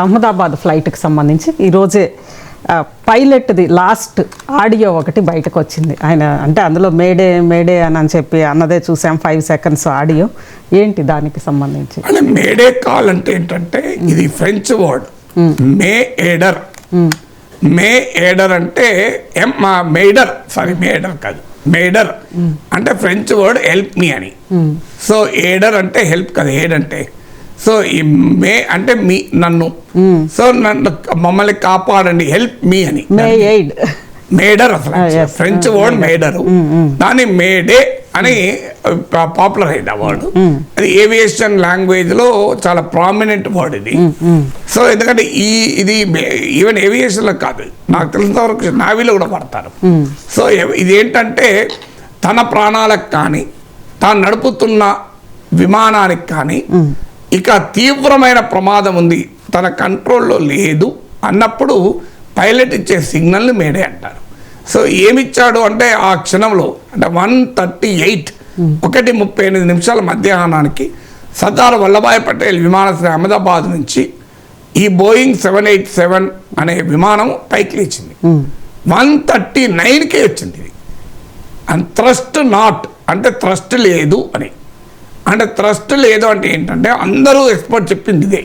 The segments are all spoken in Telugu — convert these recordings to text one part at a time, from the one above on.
అహ్మదాబాద్ ఫ్లైట్కి సంబంధించి ఈరోజే పైలట్ది లాస్ట్ ఆడియో ఒకటి బయటకు వచ్చింది. ఆయన అంటే అందులో మేడే మేడే అని చెప్పి అన్నదే చూసాం, 5 seconds ఆడియో. ఏంటి దానికి సంబంధించి? అంటే మేడే కాల్ అంటే ఏంటంటే ఇది ఫ్రెంచ్ వర్డ్ మే ఏడర్. మే ఏడర్ అంటే మేడర్ కాదు, మేడర్ అంటే ఫ్రెంచ్ వర్డ్ హెల్ప్ మీ అని. సో ఏడర్ అంటే హెల్ప్ కదా, ఏడ్ అంటే. సో ఈ మే అంటే మీ నన్ను, సో నన్ను మమ్మల్ని కాపాడండి, హెల్ప్ మీ అని. మేడర్ అసలు ఫ్రెంచ్ వర్డ్ మేడర్, దాని మేడే అని పాపులర్ అయింది ఆ వర్డ్. అది ఏవియేషన్ లాంగ్వేజ్ లో చాలా ప్రామినెంట్ వర్డ్ ఇది. సో ఎందుకంటే ఇది ఈవెన్ ఏవియేషన్ లో కాదు, నాకు తెలిసిన వరకు నావీలో కూడా పడతారు. సో ఇది ఏంటంటే తన ప్రాణాలకు కానీ తాను నడుపుతున్న విమానానికి కానీ ఇక తీవ్రమైన ప్రమాదం ఉంది, తన కంట్రోల్లో లేదు అన్నప్పుడు పైలట్ ఇచ్చే సిగ్నల్ని మేడే అంటారు. సో ఏమిచ్చాడు అంటే ఆ క్షణంలో అంటే 1:38 1:38 మధ్యాహ్నానికి సర్దార్ వల్లభాయ్ పటేల్ విమానాశ్రయం అహ్మదాబాద్ నుంచి ఈ బోయింగ్ 787 అనే విమానం పైకి లేచింది. 1:39కే వచ్చింది ఇది. అండ్ థ్రస్ట్ నాట్ అంటే థ్రస్ట్ లేదు అని. అంటే థ్రస్ట్ లేదు అంటే ఏంటంటే అందరూ ఎక్స్పర్ట్ చెప్పింది ఇదే.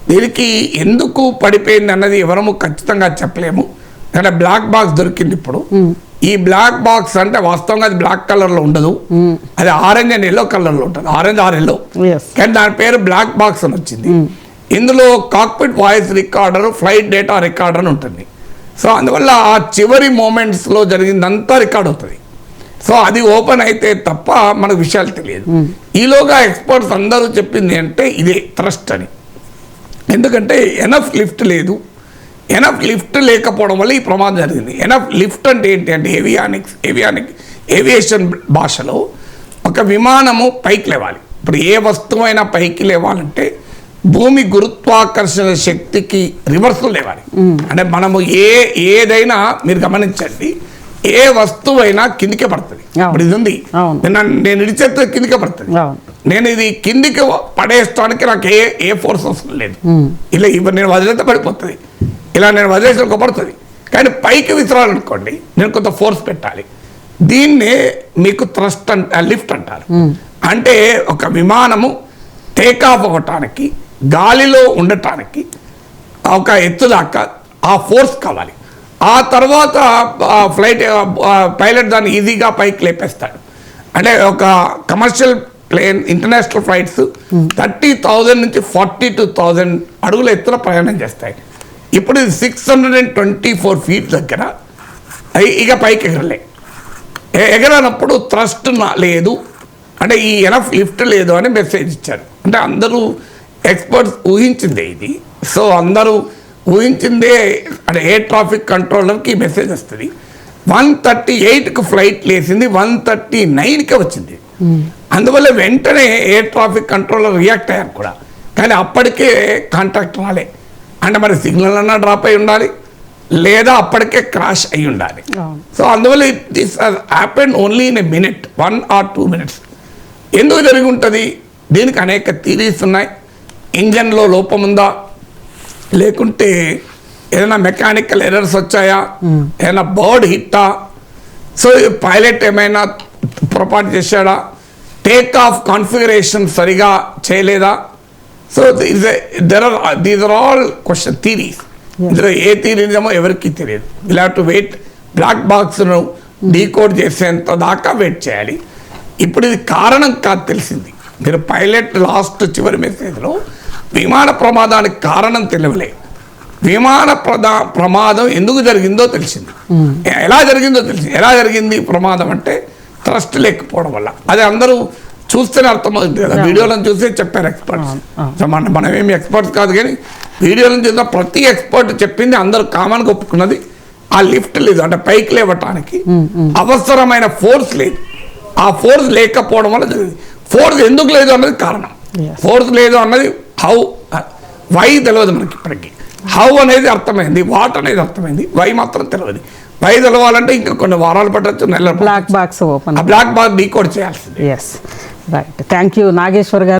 దీనికి ఎందుకు పడిపోయింది అన్నది ఎవరము ఖచ్చితంగా చెప్పలేము. అంటే బ్లాక్ బాక్స్ దొరికింది ఇప్పుడు. ఈ బ్లాక్ బాక్స్ అంటే వాస్తవంగా అది బ్లాక్ కలర్లో ఉండదు, అది ఆరెంజ్ అండ్ ఎల్లో కలర్లో ఉంటుంది, ఆరెంజ్ ఆర్ ఎల్లో. కానీ దాని పేరు బ్లాక్ బాక్స్ అని వచ్చింది. ఇందులో cockpit voice recorder, flight data recorder అని ఉంటుంది. సో అందువల్ల ఆ చివరి మూమెంట్స్లో జరిగిందంతా రికార్డ్ అవుతుంది. సో అది ఓపెన్ అయితే తప్ప మనకు విషయాలు తెలియదు. ఈలోగా ఎక్స్పర్ట్స్ అందరూ చెప్పింది అంటే ఇదే థ్రస్ట్ అని. ఎందుకంటే ఎనఫ్ లిఫ్ట్ లేదు, ఎనఫ్ లిఫ్ట్ లేకపోవడం వల్ల ఈ ప్రమాదం జరిగింది. ఎనఫ్ లిఫ్ట్ అంటే ఏంటి అంటే ఏవియేషన్ భాషలో ఒక విమానము పైకి లేవాలి. ఇప్పుడు ఏ వస్తువైనా పైకి లేవాలంటే భూమి గురుత్వాకర్షణ శక్తికి రివర్స్లో లేవాలి. అంటే మనము ఏదైనా మీరు గమనించండి, ఏ వస్తువైనా కిందికే పడుతుంది. ఇప్పుడు ఇది ఉంది, నేను ఇడిచేస్తే కిందికే పడుతుంది. నేను ఇది కిందికి పడేయడానికి నాకు ఏ ఫోర్స్ అవసరం లేదు. ఇలా ఇప్పుడు నేను వదిలేస్తే పడిపోతుంది, ఇలా నేను వదిలేసిన పడుతుంది. కానీ పైకి విసరాలనుకోండి నేను కొంత ఫోర్స్ పెట్టాలి. దీన్నే మీకు థ్రస్ట్ లిఫ్ట్ అంటారు. అంటే ఒక విమానము టేకాఫ్ అవ్వటానికి, గాలిలో ఉండటానికి ఒక ఎత్తు దాకా ఆ ఫోర్స్ కావాలి. ఆ తర్వాత ఫ్లైట్ పైలట్ దాన్ని ఈజీగా పైకి లేపేస్తాడు. అంటే ఒక కమర్షియల్ ప్లేన్ ఇంటర్నేషనల్ ఫ్లైట్స్ 30,000 నుంచి 42,000 అడుగుల ఎత్తున ప్రయాణం చేస్తాయి. ఇప్పుడు ఇది 624 feet దగ్గర ఇక పైకి ఎగరనప్పుడు థ్రస్ట్ లేదు అంటే ఈ ఎనఫ్ లిఫ్ట్ లేదు అని మెసేజ్ ఇచ్చారు. అంటే అందరూ ఎక్స్పర్ట్స్ ఊహించిందే ఇది. సో అందరూ ఊహించిందే అంటే ఎయిర్ ట్రాఫిక్ కంట్రోలర్కి మెసేజ్ వస్తుంది. 1:38కి ఫ్లైట్ లేచింది, 1:39కే వచ్చింది. అందువల్ల వెంటనే ఎయిర్ ట్రాఫిక్ కంట్రోలర్ రియాక్ట్ అయ్యారు కూడా. కానీ అప్పటికే కాంటాక్ట్ రాలే. అంటే మరి సిగ్నల్ అన్నా డ్రాప్ అయి ఉండాలి, లేదా అప్పటికే క్రాష్ అయి ఉండాలి. సో అందువల్ల this happen only in a minute, 1 or 2 minutes. ఎందుకు జరిగి ఉంటుంది? దీనికి అనేక థియరీస్ ఉన్నాయి. ఇంజన్లో లోపం ఉందా, లేకుంటే ఏదైనా మెకానికల్ ఎర్రర్స్ వచ్చాయా, ఏదైనా బర్డ్ హిట్టా, సో పైలట్ ఏమైనా పొరపాటు చేశాడా, టేక్ ఆఫ్ కాన్ఫిగరేషన్ సరిగా చేయలేదా. So these are all question theories. ఇందులో ఏ థీరీ నిజమో ఎవరికి తెలియదు. Will have to wait. Black బాక్స్ను డీకోడ్ చేసేంత దాకా వెయిట్ చేయాలి. ఇప్పుడు ఇది కారణం కాదు తెలిసింది. మీరు పైలట్ లాస్ట్ చివరి మెసేజ్లో విమాన ప్రమాదానికి కారణం తెలియలే, విమాన ప్రమాదం ఎందుకు జరిగిందో తెలిసింది, ఎలా జరిగిందో తెలిసింది. ఎలా జరిగింది ప్రమాదం అంటే థ్రస్ట్ లేకపోవడం వల్ల. అది అందరూ చూస్తేనే అర్థమవుతుంది కదా, వీడియోలను చూసే చెప్పారు ఎక్స్పర్ట్స్. మనమేమి ఎక్స్పర్ట్స్ కాదు, కానీ వీడియోలను చూసిన ప్రతి ఎక్స్పర్ట్ చెప్పింది అందరూ కామన్గా ఒప్పుకున్నది ఆ లిఫ్ట్ లేదు. అంటే పైకి లేవటానికి అవసరమైన ఫోర్స్ లేదు. ఆ ఫోర్స్ లేకపోవడం వల్ల జరిగింది. ఫోర్స్ ఎందుకు లేదు అన్నది కారణం. ఫోర్స్ లేదు అన్నది వై తెలియదు మనకి ఇప్పటికీ. హౌ అనేది అర్థమైంది, వాట్ అనేది అర్థమైంది, వై మాత్రం తెలియదు. వై తెలవాలంటే ఇంకా కొన్ని వారాలు పట్టచ్చు, నెలలు. Black box open, black box decode చేయాల్సింది. రైట్. థ్యాంక్ యూ నాగేశ్వర్ గారు.